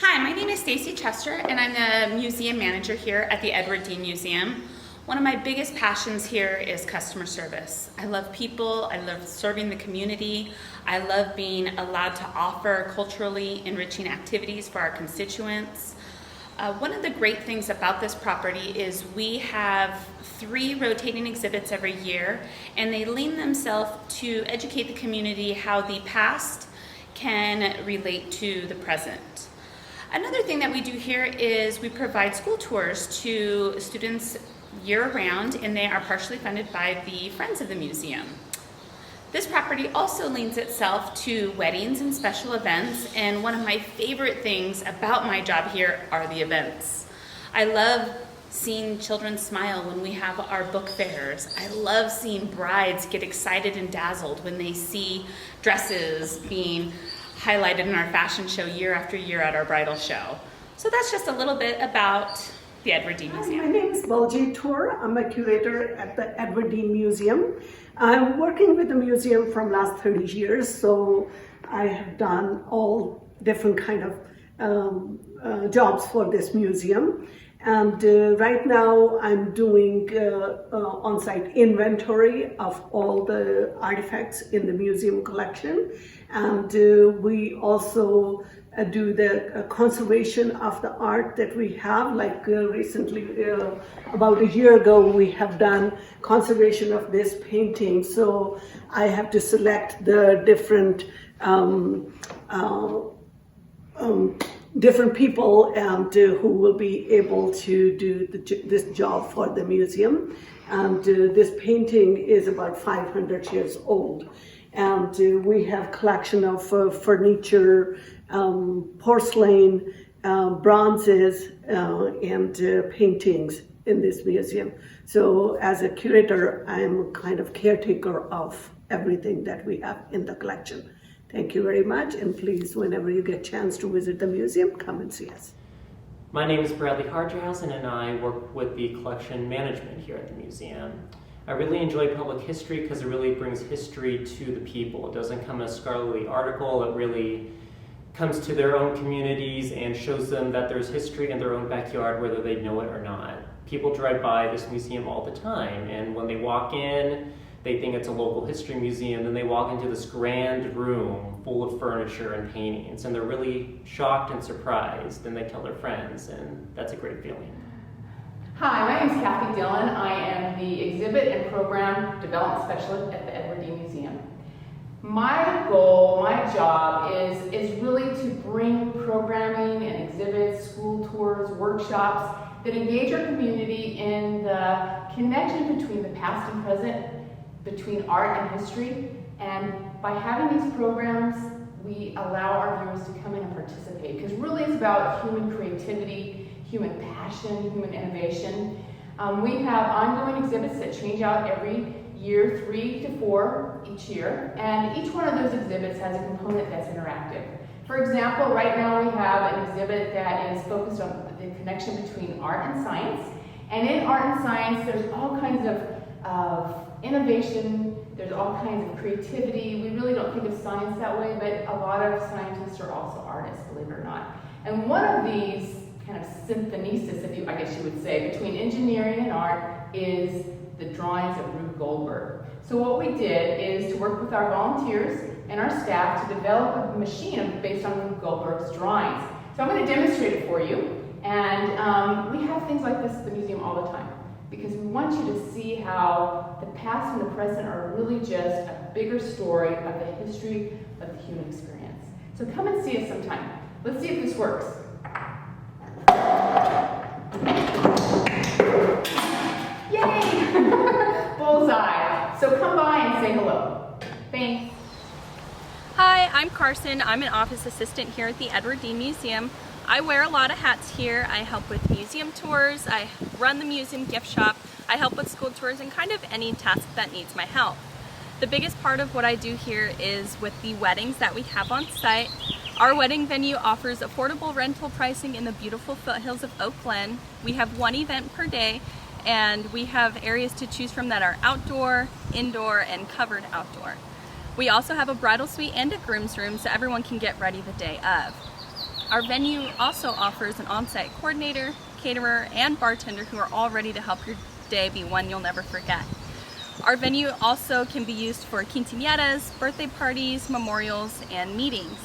Hi, my name is Stacey Chester and I'm the museum manager here at the Edward Dean Museum. One of my biggest passions here is customer service. I love people, I love serving the community, I love being allowed to offer culturally enriching activities for our constituents. One of the great things about this property is we have 3 rotating exhibits every year, and they lean themselves to educate the community how the past can relate to the present. Another thing that we do here is we provide school tours to students year-round, and they are partially funded by the Friends of the Museum. This property also leans itself to weddings and special events, and one of my favorite things about my job here are the events. I love seeing children smile when we have our book fairs. I love seeing brides get excited and dazzled when they see dresses being highlighted in our fashion show year after year at our bridal show. So that's just a little bit about the Edward Dean Museum. Hi, my name is Baljeet Tour. I'm a curator at the Edward Dean Museum. I'm working with the museum from last 30 years, so I have done all different kind of jobs for this museum. And right now I'm doing on-site inventory of all the artifacts in the museum collection. And we also do the conservation of the art that we have. Like recently, about a year ago, we have done conservation of this painting. So I have to select the different different people and who will be able to do this job for the museum. And this painting is about 500 years old. And we have collection of furniture, porcelain, bronzes, and paintings in this museum. So as a curator, I'm kind of caretaker of everything that we have in the collection. Thank you very much, and please, whenever you get a chance to visit the museum, come and see us. My name is Bradley Harjhausen, and I work with the collection management here at the museum. I really enjoy public history because it really brings history to the people. It doesn't come as a scholarly article, it really comes to their own communities and shows them that there's history in their own backyard, whether they know it or not. People drive by this museum all the time, and when they walk in, they think it's a local history museum, then they walk into this grand room full of furniture and paintings, and they're really shocked and surprised, and they tell their friends, and that's a great feeling. Hi, my name is Kathy Dillon. I am the Exhibit and Program Development Specialist at the Edward Dean Museum. My goal, my job is really to bring programming and exhibits, school tours, workshops that engage our community in the connection between the past and present, between art and history. And by having these programs, we allow our viewers to come in and participate, because really it's about human creativity, human passion, human innovation. We have ongoing exhibits that change out every year, 3 to 4 each year, and each one of those exhibits has a component that's interactive. For example, right now we have an exhibit that is focused on the connection between art and science. And in art and science, there's all kinds of innovation, there's all kinds of creativity. We really don't think of science that way, but a lot of scientists are also artists, believe it or not. And one of these kind of symphoniesis, I guess you would say, between engineering and art is the drawings of Rube Goldberg. So what we did is to work with our volunteers and our staff to develop a machine based on Rube Goldberg's drawings. So I'm going to demonstrate it for you. And we have things like this at the museum all the time, because we want you to see how the past and the present are really just a bigger story of the history of the human experience. So come and see us sometime. Let's see if this works. Yay! Bullseye. So come by and say hello. Thanks. Hi, I'm Carson. I'm an office assistant here at the Edward Dean Museum. I wear a lot of hats here. I help with museum tours, I run the museum gift shop, I help with school tours, and kind of any task that needs my help. The biggest part of what I do here is with the weddings that we have on site. Our wedding venue offers affordable rental pricing in the beautiful foothills of Oak Glen. We have 1 event per day, and we have areas to choose from that are outdoor, indoor, and covered outdoor. We also have a bridal suite and a groom's room so everyone can get ready the day of. Our venue also offers an on-site coordinator, caterer, and bartender who are all ready to help your day be one you'll never forget. Our venue also can be used for quinceañeras, birthday parties, memorials, and meetings.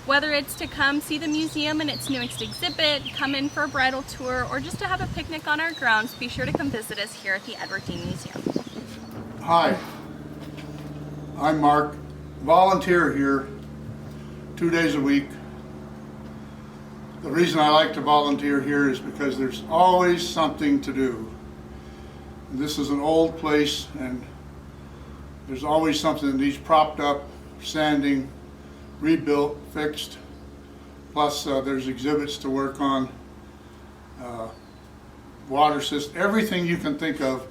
Whether it's to come see the museum and its newest exhibit, come in for a bridal tour, or just to have a picnic on our grounds, be sure to come visit us here at the Edward Dean Museum. Hi, I'm Mark, volunteer here 2 days a week. The reason I like to volunteer here is because there's always something to do. This is an old place and there's always something that needs propped up, sanding, rebuilt, fixed. Plus there's exhibits to work on, water system, everything you can think of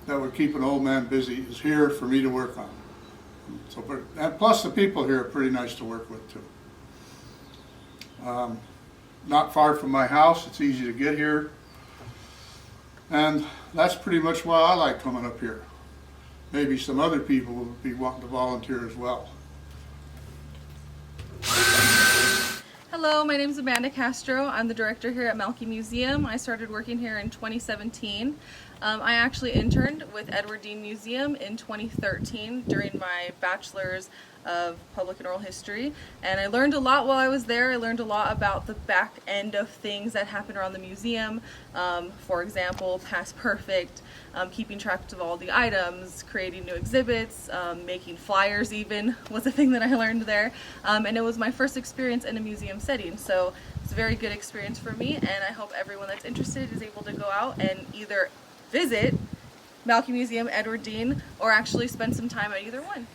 that would keep an old man busy is here for me to work on. So, and plus the people here are pretty nice to work with too. Not far from my house, it's easy to get here. And that's pretty much why I like coming up here. Maybe some other people will be wanting to volunteer as well. Hello, my name is Amanda Castro. I'm the director here at Melky Museum. I started working here in 2017. I actually interned with Edward Dean Museum in 2013 during my bachelor's of public and oral history, and I learned a lot while I was there. I learned a lot about the back end of things that happen around the museum. For example, past perfect, keeping track of all the items, creating new exhibits, making flyers even was a thing that I learned there. And it was my first experience in a museum setting, so it's a very good experience for me, and I hope everyone that's interested is able to go out and either visit Melky Museum, Edward Dean, or actually spend some time at either one.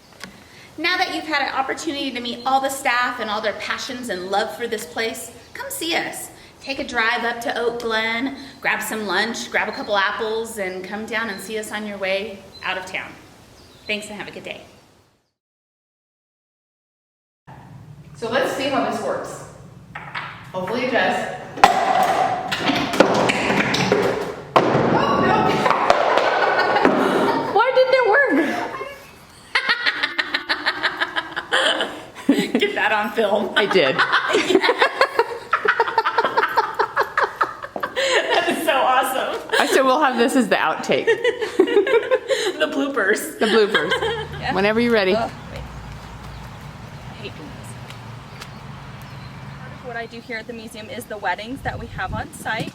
Now that you've had an opportunity to meet all the staff and all their passions and love for this place, come see us. Take a drive up to Oak Glen, grab some lunch, grab a couple apples, and come down and see us on your way out of town. Thanks and have a good day. So let's see how this works. Hopefully it does. Oh, no. Why didn't it work? Get that on film. I did. That is so awesome. I said we'll have this as the outtake. The bloopers. The bloopers. Yeah. Whenever you're ready. Wait. I hate doing this. Part of what I do here at the museum is the weddings that we have on site.